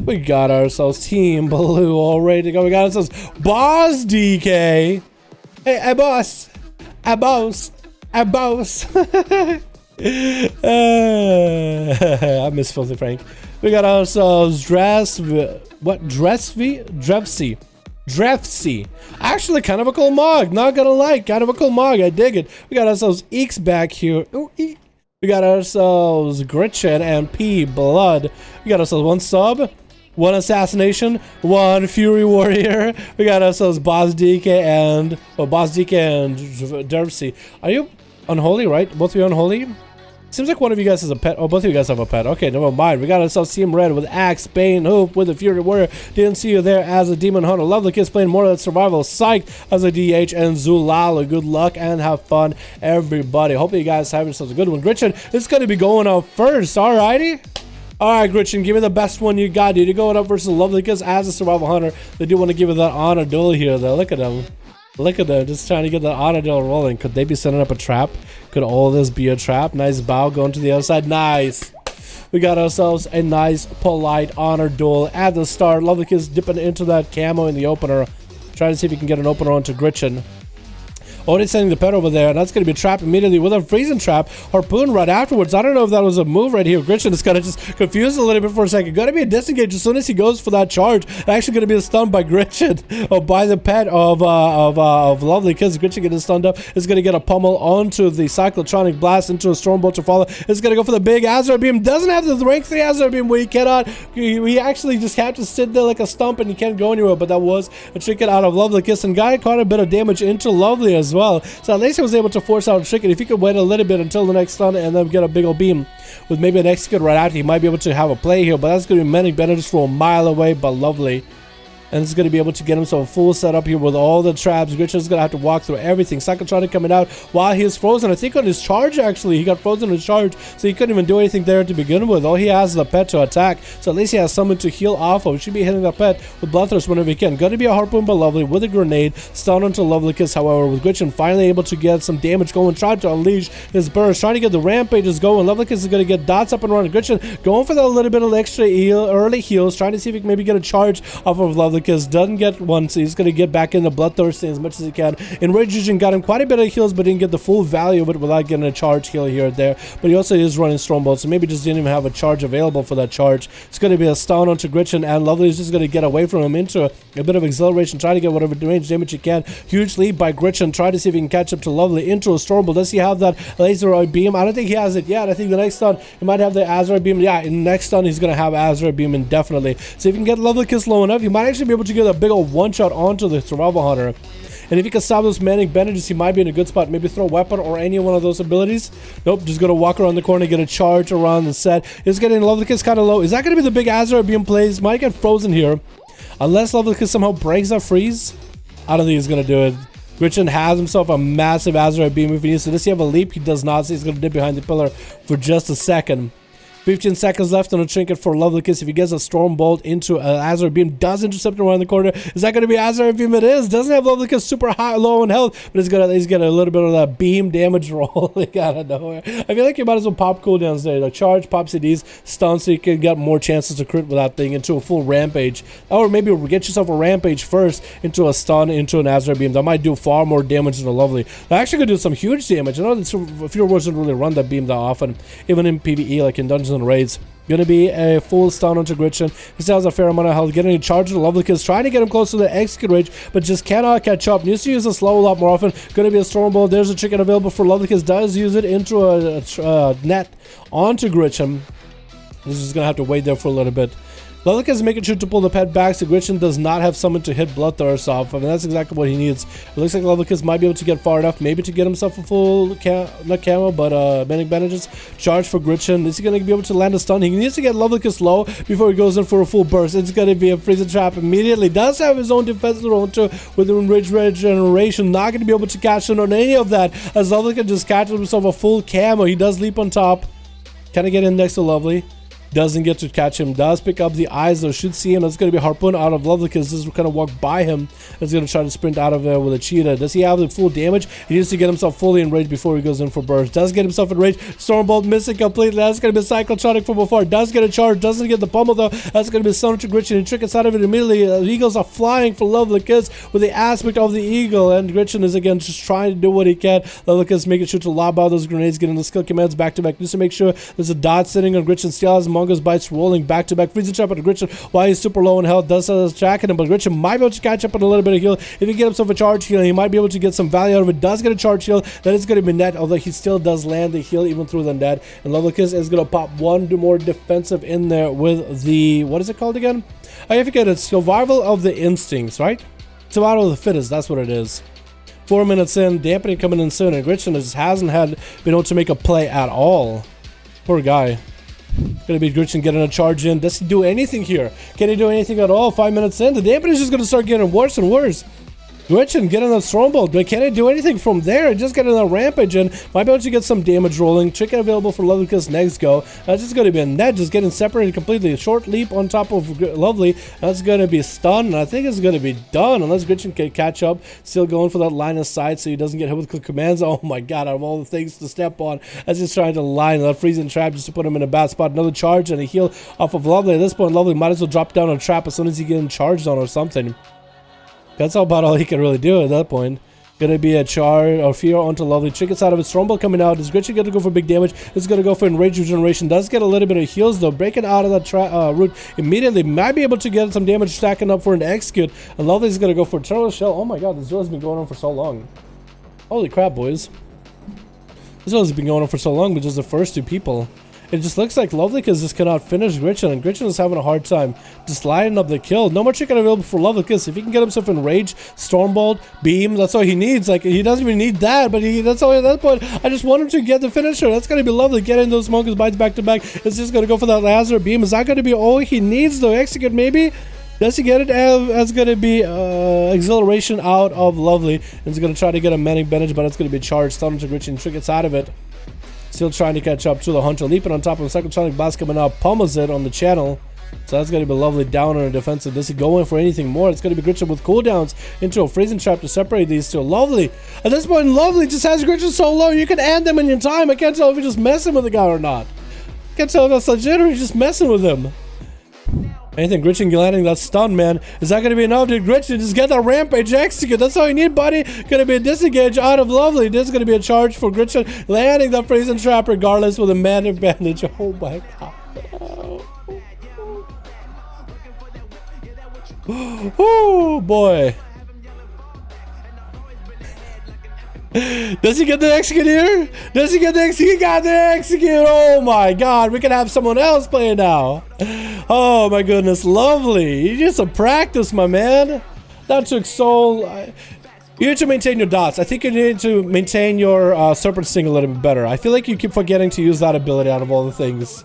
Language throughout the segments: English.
We got ourselves Team Blue all ready to go. We got ourselves Boss DK. Hey, boss. Boss. Boss. I miss Filthy Frank. We got ourselves Drefsy. Actually, kind of a cool mog. Not gonna lie, kind of a cool mog. I dig it. We got ourselves Eeks back here. Ooh, we got ourselves Gretchen and P Blood. We got ourselves one sub, one assassination, one fury warrior. We got ourselves Boss DK and Dervsy. Are you unholy, right? Both of you unholy? Seems like one of you guys has a pet. Oh, both of you guys have a pet. Okay, never mind. We got ourselves Team Red with Axe, Bane, Hoop with a Fury Warrior. Didn't see you there as a Demon Hunter. Love the kids playing more of that survival. Psych as a DH and Zulala. Good luck and have fun, everybody. Hope you guys have yourselves a good one. Gretchen is going to be going up first. Alrighty. Alright, Gretchen, give me the best one you got, dude. You're going up versus Lovely Kids as a survival hunter. They do want to give you that honor duel here, though. Look at them. Look at them, just trying to get that honor duel rolling. Could they be setting up a trap? Could all this be a trap? Nice bow going to the other side. Nice. We got ourselves a nice, polite honor duel at the start. Lovely Kids dipping into that camo in the opener. Trying to see if you can get an opener onto Gretchen. Already sending the pet over there, and that's going to be trapped immediately with a freezing trap. Harpoon right afterwards. I don't know if that was a move right here. Gretchen is kind of just confused a little bit for a second. Going to be a disengage as soon as he goes for that charge. Actually going to be a stun by Gretchen, or by the pet of Lovely Kids. Gretchen getting stunned up. Is going to get a pummel onto the Cyclotronic Blast into a Stormbolt to follow. Is going to go for the big Azeroth Beam. Doesn't have the rank 3 Azeroth Beam where he cannot. We actually just have to sit there like a stump and he can't go anywhere. But that was a trinket out of Lovely Kids, and got quite a bit of damage into Lovely as well. So at least he was able to force out a trinket. If he could wait a little bit until the next stun and then get a big old beam with maybe an execute right after, he might be able to have a play here. But that's going to be many benefits from a mile away, but Lovely. And it's going to be able to get himself a full setup here with all the traps. Gretchen's going to have to walk through everything. Cyclotronic coming out while he is frozen. I think on his charge, actually. He got frozen on his charge, so he couldn't even do anything there to begin with. All he has is the pet to attack, so at least he has someone to heal off of. He should be hitting the pet with Bloodthirst whenever he can. Going to be a Harpoon by Lovely with a grenade. Stun onto Lovely Kiss, however, with Gretchen finally able to get some damage going. Trying to unleash his burst. Trying to get the rampages going. Lovely Kiss is going to get dots up and running. Gretchen going for that little bit of extra early heals. Trying to see if he can maybe get a charge off of Lovely Kiss. Doesn't get one, so he's going to get back into Bloodthirsty as much as he can. Enraged Vision got him quite a bit of heals, but didn't get the full value of it without getting a charge heal here or there. But he also is running Stormbolt, so maybe just didn't even have a charge available for that charge. It's going to be a stun onto Gretchen, and Lovely is just going to get away from him into a bit of acceleration, trying to get whatever range damage he can. Huge lead by Gretchen, trying to see if he can catch up to Lovely into a Stormbolt. Does he have that laser beam? I don't think he has it yet. I think the next stun, he might have the Azeroth beam. Yeah, in the next stun, he's going to have Azeroth beam indefinitely. So if you can get Lovely Kiss low enough, he might actually be able to get a big old one-shot onto the survival hunter. And if he can stop those manic bandages, he might be in a good spot. Maybe throw a weapon or any one of those abilities. Nope, just gonna walk around the corner, get a charge around the set. He's getting Lovely Kiss kind of low. Is that gonna be the big Azeroth beam plays? Might get frozen here, unless Lovely Kiss somehow breaks that freeze. I don't think he's gonna do it. Gretchen has himself a massive Azeroth beam if he needs to. Does he have a leap? He does not, so he's gonna dip behind the pillar for just a second. 15 seconds left on a trinket for Lovely Kiss. If he gets a Stormbolt into an Azeroth Beam, does intercept around the corner. Is that going to be Azeroth Beam? It is. Doesn't have Lovely Kiss super high, low in health, but he's got a little bit of that beam damage rolling out of nowhere. I feel like you might as well pop cooldowns there. Like charge, pop CDs, stun, so you can get more chances to crit with that thing into a full rampage. Or maybe get yourself a rampage first into a stun, into an Azeroth Beam. That might do far more damage than a Lovely. That actually could do some huge damage. I know that few warriors don't really run that beam that often, even in PvE, like in Dungeons and Raids. Gonna be a full stun onto Gretchen. He still has a fair amount of health. Getting a charge to the Lovely Kiss, trying to get him close to the execute range, but just cannot catch up. Needs to use a slow a lot more often. Gonna be a Stormbolt. There's a trinket available for Lovely Kiss. Does use it into a net onto Gretchen. He's just gonna have to wait there for a little bit. Lovelykiss is making sure to pull the pet back so Gretchen does not have someone to hit Bloodthirst off. I mean, that's exactly what he needs. It looks like Lovelykiss might be able to get far enough, maybe to get himself a full, not camo, but manic bandages. Charge for Gretchen. Is he going to be able to land a stun? He needs to get Lovelykiss low before he goes in for a full burst. It's going to be a freezing trap immediately. Does have his own defensive roll too with enraged regeneration. Not going to be able to catch him on any of that as Lovelykiss just catches himself a full camo. He does leap on top. Can I get in next to Lovely? Doesn't get to catch him. Does pick up the eyes though. Should see him. That's going to be Harpoon out of Lovelykiss. Just kind of walk by him. It's going to try to sprint out of there with a cheetah. Does he have the full damage? He needs to get himself fully enraged before he goes in for burst. Does get himself enraged. Stormbolt missing completely. That's going to be Cyclotronic from afar. Does get a charge. Doesn't get the pummel though. That's going to be Sonic to Gretchen. He trickets out of it immediately. The eagles are flying for Lovelykiss with the aspect of the eagle. And Gretchen is again just trying to do what he can. Lovelykiss making sure to lob out those grenades. Getting the skill commands back to back. Just to make sure there's a dot sitting on Gretchen. Still has Mongo's bites rolling back to back. Freezing trap on Gretchen while he's super low in health. Does tracking him, but Gretchen might be able to catch up on a little bit of heal. If he get himself a charge heal, he might be able to get some value out of it. Does get a charge heal. That is going to be net, although he still does land the heal even through the net. And Lovelykiss is going to pop one more defensive in there with the, what is it called again? I forget. It's survival of the instincts, right? Survival of the fittest. That's what it is. 4 minutes in, dampening coming in soon, and Gretchen just hasn't been able to make a play at all. Poor guy. Gonna be Gretchen getting a charge in. Does he do anything here? Can he do anything at all? 5 minutes in, the dampening is just gonna start getting worse and worse. Gretchen getting a Strongbolt, but can he do anything from there? Just getting a rampage and might be able to get some damage rolling. Chicken available for Lovelykiss next go. That's just gonna be a net, just getting separated completely. A short leap on top of Lovely. That's gonna be stunned, and I think it's gonna be done unless Gretchen can catch up. Still going for that line of sight so he doesn't get hit with quick commands. Oh my god, out of all the things to step on, as he's trying to line that freezing trap just to put him in a bad spot. Another charge and a heal off of Lovely. At this point, Lovely might as well drop down a trap as soon as he gets charged on or something. That's about all he can really do at that point. Gonna be a charge or fear onto Lovely. Trickets out of his Strongbolt coming out. Is Gretchen gonna go for big damage? It's gonna go for enraged regeneration. Does get a little bit of heals though. Breaking out of that route immediately. Might be able to get some damage stacking up for an execute. And Lovely's gonna go for Turtle Shell. Oh my god, this duel has been going on for so long. Holy crap, boys. This duel has been going on for so long with just the first two people. It just looks like Lovelykiss just cannot finish Gretchen, and Gretchen is having a hard time just lining up the kill. No more chicken available for Lovelykiss. If he can get himself in rage, Stormbolt, Beam, that's all he needs. Like, he doesn't even need that, but that's all at that point. I just want him to get the finisher. That's going to be lovely. Getting those Mongoose bites back to back. It's just going to go for that laser beam. Is that going to be all he needs, though? Execute, maybe? Does he get it? That's going to be exhilaration out of Lovely. And he's going to try to get a manic bandage, but it's going to be charged. Stun to Gretchen. Trick gets out of it. Still trying to catch up to the Hunter. Leaping on top of a second Sonic Blast coming out. Pummels it on the channel. So that's going to be Lovely down on a defensive. Does he go in for anything more? It's going to be Gretchen with cooldowns into a freezing trap to separate these two. Lovely. At this point, Lovely just has Gretchen so low you can end them in your time. I can't tell if you're just messing with the guy or not. I can't tell if that's legit or you're just messing with him. Anything Gretchen landing that stun, man. Is that going to be enough? Did Gretchen just get that rampage execute? That's all you need, buddy. Going to be a disengage out of Lovely. This is going to be a charge for Gretchen landing that freezing trap regardless with a manic bandage. Oh my god. Oh boy. Does he get the execute here? Does he get the execute? He got the execute. Oh my god. We can have someone else play now. Oh my goodness. Lovely. You need some practice, my man. That took so... You need to maintain your dots. I think you need to maintain your Serpent Sting a little bit better. I feel like you keep forgetting to use that ability out of all the things.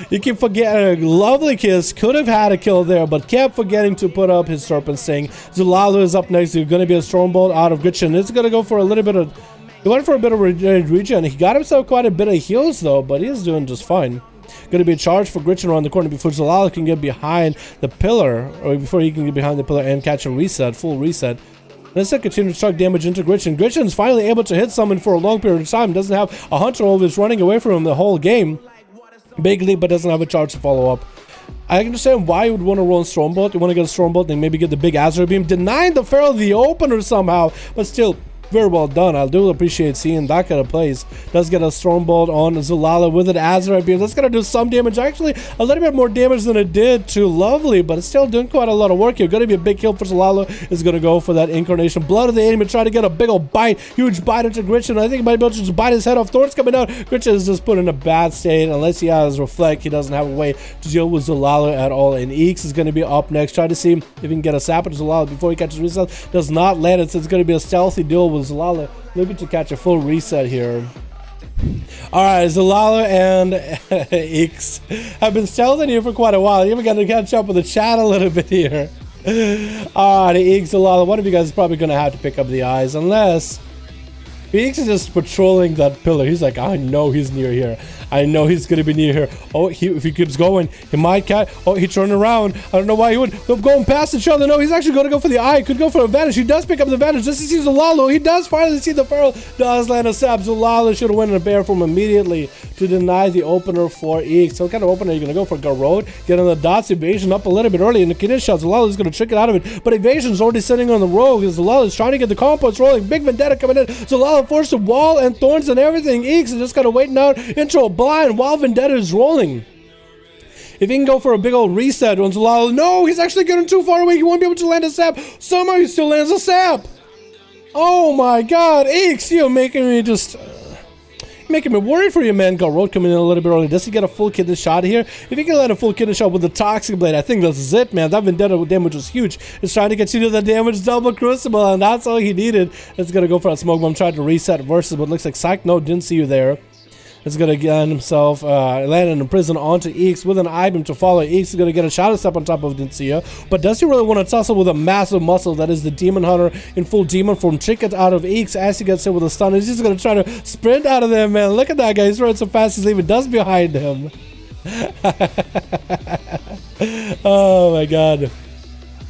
You keep forgetting. Lovelykiss could have had a kill there, but kept forgetting to put up his Serpent Sting. Zulalu is up next. He's going to be a Stormbolt out of Gretchen. It's going to go for a little bit of... He went for a bit of regen. He got himself quite a bit of heals, though, but he's doing just fine. Going to be a charge for Gretchen around the corner before Zulalu can get behind the pillar, or before he can get behind the pillar and catch a reset, full reset. Let's continue to chuck damage into Gretchen. Gretchen's finally able to hit someone for a long period of time. Doesn't have a Hunter always running away from him the whole game. Big leap, but doesn't have a charge to follow up. I understand why you would want to roll Stormbolt. You want to get a Stormbolt and maybe get the big Azeroth beam. Denying the Feral the opener somehow, but still, Very well done. I do appreciate seeing that kind of plays. Does get a Stormbolt on Zulala with an Azeroth beam. That's going to do some damage. Actually, a little bit more damage than it did to Lovely, but it's still doing quite a lot of work here. Going to be a big kill for Zulala. Is going to go for that Incarnation. Blood of the enemy, trying to get a big old bite. Huge bite into Gritchen. I think he might be able to just bite his head off. Thorns coming out. Gritchen is just put in a bad state. Unless he has Reflect, he doesn't have a way to deal with Zulala at all. And Eeks is going to be up next. Try to see if he can get a sap into Zulala before he catches reset. Does not land it, so it's going to be a stealthy duel with Zulala, looking to catch a full reset here. Alright, Zulala and Eeks have been stealthing here for quite a while. You're even got to catch up with the chat a little bit here. Alright, Eeks, Zulala, one of you guys is probably going to have to pick up the eyes, unless Eeks is just patrolling that pillar. He's like, I know he's near here. I know he's going to be near here. Oh, if he keeps going, he might catch. Oh, he turned around. I don't know why he would. They're going past each other. No, he's actually going to go for the eye. Could go for advantage. He does pick up the advantage. Just as he sees Zulala. He does finally see the Feral. Does land a sap. Zulala should have went in a bear form immediately to deny the opener for Eeks. So what kind of opener are you going to go for? Garrod? Get on the dots. Evasion up a little bit early in the kidney shot. Zulala is going to trick it out of it. But Evasion's already sitting on the rogue. Zulala is trying to get the compounds rolling. Big Vendetta coming in. Zulala forced to wall and thorns and everything. Eeks is just kind of waiting out into a blind while Vendetta is rolling. If he can go for a big old reset on Zulala, no, he's actually getting too far away. He won't be able to land a sap. Somehow he still lands a sap. Oh my god, Eeks, you're making me just making me worried for you, man. Garrod coming in a little bit early. Does he get a full kidney shot here? If he can land a full kidney shot with the Toxic Blade, I think that's it, man. That Vendetta damage was huge. He's trying to continue the damage double Crucible, and that's all he needed. It's gonna go for a smoke bomb, trying to reset versus, but looks like Psych, no, didn't see you there. Is going to get himself landed in prison onto Eeks with an item to follow. Eeks is going to get a shadow step on top of Dinsia, but does he really want to tussle with a massive muscle that is the Demon Hunter in full demon form? Trick it out of Eeks as he gets hit with a stun. He's just going to try to sprint out of there, man. Look at that guy. He's running so fast he's leaving dust behind him. Oh my god.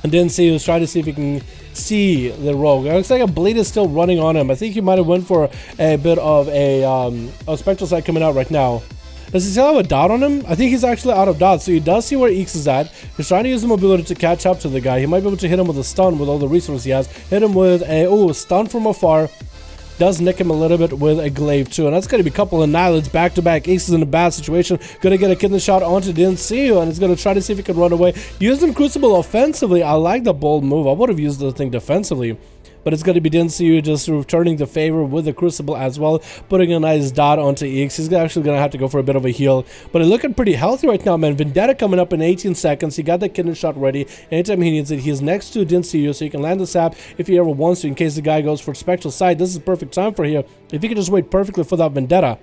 And Dinsia was trying to see if he can see the rogue. It looks like a blade is still running on him. I think he might have went for a bit of a spectral sight coming out right now. Does he still have a dot on him? I think he's actually out of dots, so he does see where Eeks is at. He's trying to use the mobility to catch up to the guy. He might be able to hit him with a stun with all the resources he has. Hit him with a stun from afar. Does nick him a little bit with a glaive too, and that's going to be a couple of annihilates back to back. Ace is in a bad situation. Going to get a kidney shot onto Dinsia, and he's going to try to see if he can run away. Using Crucible offensively. I like the bold move. I would have used the thing defensively, but it's going to be Dinsia just returning the favor with the Crucible as well, putting a nice dot onto Eeks. He's actually going to have to go for a bit of a heal, but he's looking pretty healthy right now, man. Vendetta coming up in 18 seconds. He got the kidney shot ready. Anytime he needs it, he's next to Dinsia, so he can land the sap if he ever wants to, in case the guy goes for Spectral Sight. This is perfect time for here. If he can just wait perfectly for that Vendetta,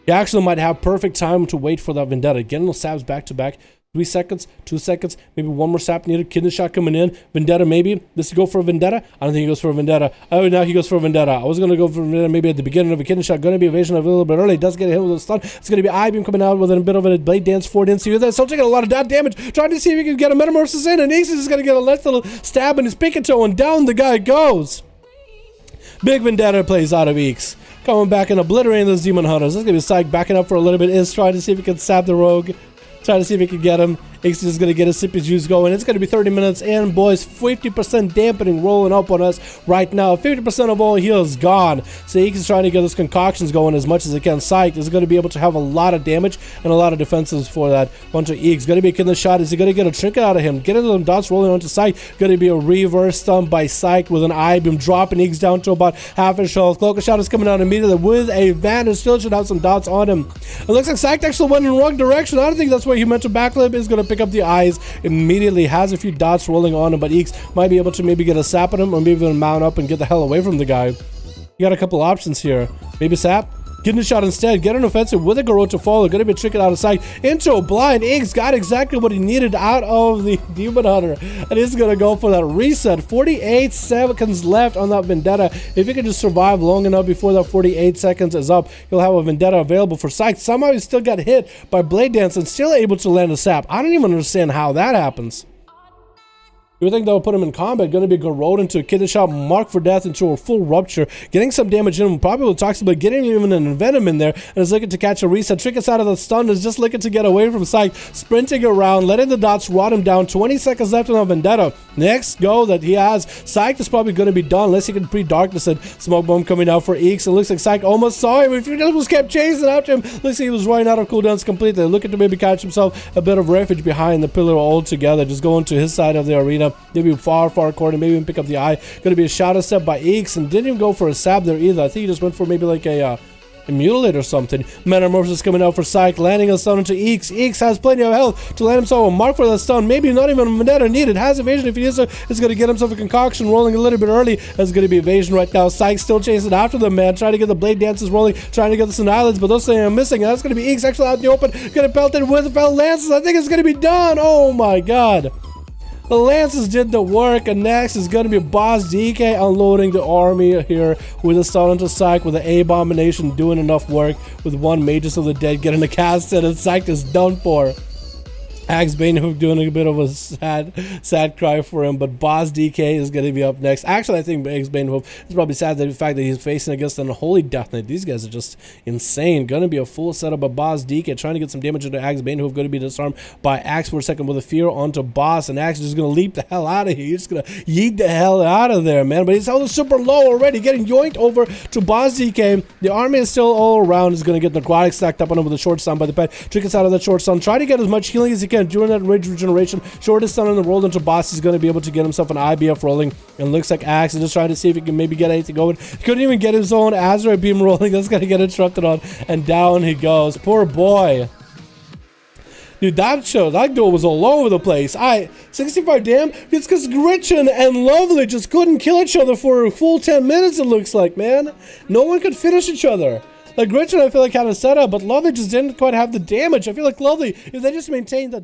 he actually might have perfect time to wait for that Vendetta. Getting those saps back to back. 3 seconds, 2 seconds, maybe one more sap needed. Kidney shot coming in. Vendetta, maybe. Does he go for a Vendetta? I don't think he goes for a Vendetta. Oh, now he goes for a Vendetta. I was going to go for a Vendetta maybe at the beginning of a kidney shot. Going to be evasion a little bit early. Does get hit with a stun. It's going to be I-beam coming out with a bit of a blade dance for Dinsia. That's still taking a lot of that damage. Trying to see if he can get a Metamorphosis in. And Eeks is going to get a nice little stab in his pinky toe, and down the guy goes. Big Vendetta plays out of Eeks. Coming back and obliterating those Demon Hunters. This is going to be Psych backing up for a little bit. Is trying to see if he can stab the rogue. Trying to see if he can get him. Eeks is going to get a sip of juice going. It's going to be 30 minutes in, boys. 50% dampening rolling up on us right now. 50% of all heals gone. So Eeks is trying to get those concoctions going as much as he can. Psych is going to be able to have a lot of damage and a lot of defenses for that bunch of Eeks. Going to be a kidney shot. Is he going to get a trinket out of him? Getting them dots rolling onto Psych. Going to be a reverse stun by Psych with an I-beam, dropping Eeks down to about half his health. Cloak of Shadow is coming out immediately with a Vantage. Still should have some dots on him. It looks like Psych actually went in the wrong direction. I don't think that's where he meant to backflip. Is going to pick up the eyes immediately. Has a few dots rolling on him, but Eeks might be able to maybe get a sap on him, or maybe even mount up and get the hell away from the guy. You got a couple options here. Maybe sap. Kidney shot instead. Get an offensive with a Garrod to follow. Going to be tricking out of sight into a blind. Eeks got exactly what he needed out of the Demon Hunter. And he's going to go for that reset. 48 seconds left on that Vendetta. If he can just survive long enough before that 48 seconds is up, he'll have a Vendetta available for Psych. Somehow he still got hit by Blade Dance and still able to land a sap. I don't even understand how that happens. You would think that would put him in combat. Going to be Garrod into a kidney shot, mark for death into a full rupture, getting some damage in him, probably with Toxic, but getting even an Venom in there, and is looking to catch a reset. Trick us out of the stun, is just looking to get away from Psych, sprinting around, letting the dots rot him down. 20 seconds left on a Vendetta. Next go that he has, Psych is probably going to be done, unless he can pre-darkness it. Smoke bomb coming out for Eeks. It looks like Psych almost saw him. If he just kept chasing after him, looks like he was running out of cooldowns completely. Looking to maybe catch himself a bit of refuge behind the pillar altogether, just going to his side of the arena. Maybe far corner, maybe even pick up the eye. Going to be a shadow step by Eeks, and didn't even go for a sab there either. I think he just went for maybe like a mutilate or something. Metamorphosis coming out for Psych, landing a stun into Eeks. Eeks has plenty of health to land himself a mark for that stun. Maybe not even a Vendetta needed. Has evasion if he is. Is going to get himself a concoction rolling a little bit early. That's going to be evasion right now. Psych still chasing after them, man. Trying to get the blade dances rolling, trying to get the Synilads, but those things are missing. And that's going to be Eeks actually out in the open. Going to pelt it with the fell lances. I think it's going to be done. Oh my god. The Lances did the work, and next is going to be Boss DK unloading the army here with a stun into Psych, with the Abomination doing enough work with one Magus of the Dead getting the cast in, and Psych is done for. Axe Banehook doing a bit of a sad cry for him, but Boss DK is going to be up next. Actually, I think Axe Banehook is probably sad that the fact that he's facing against an Unholy Death Knight. These guys are just insane. Going to be a full setup of Boss DK, trying to get some damage into Axe Banehook. Going to be disarmed by Axe for a second with a fear onto Boss, and Axe is just going to leap the hell out of here. He's just going to yeet the hell out of there, man. But he's held super low already, getting yoinked over to Boss DK. The army is still all around. He's going to get Necrotic stacked up on him with a short stun by the pet. Trick us out of that short stun. Try to get as much healing as he can during that rage regeneration. Shortest stun in the world into Boss. He's going to be able to get himself an IBF rolling, and looks like Axe is just trying to see if he can maybe get anything going. He couldn't even get his own Azeroth beam rolling. That's going to get interrupted on, and down he goes. Poor boy. Dude, that duel was all over the place. 65 damn. It's because Gretchen and Lovely just couldn't kill each other for a full 10 minutes, it looks like, man. No one could finish each other. Like, Gretchen, I feel like, had a setup, but Lovely just didn't quite have the damage. I feel like Lovely, if they just maintained the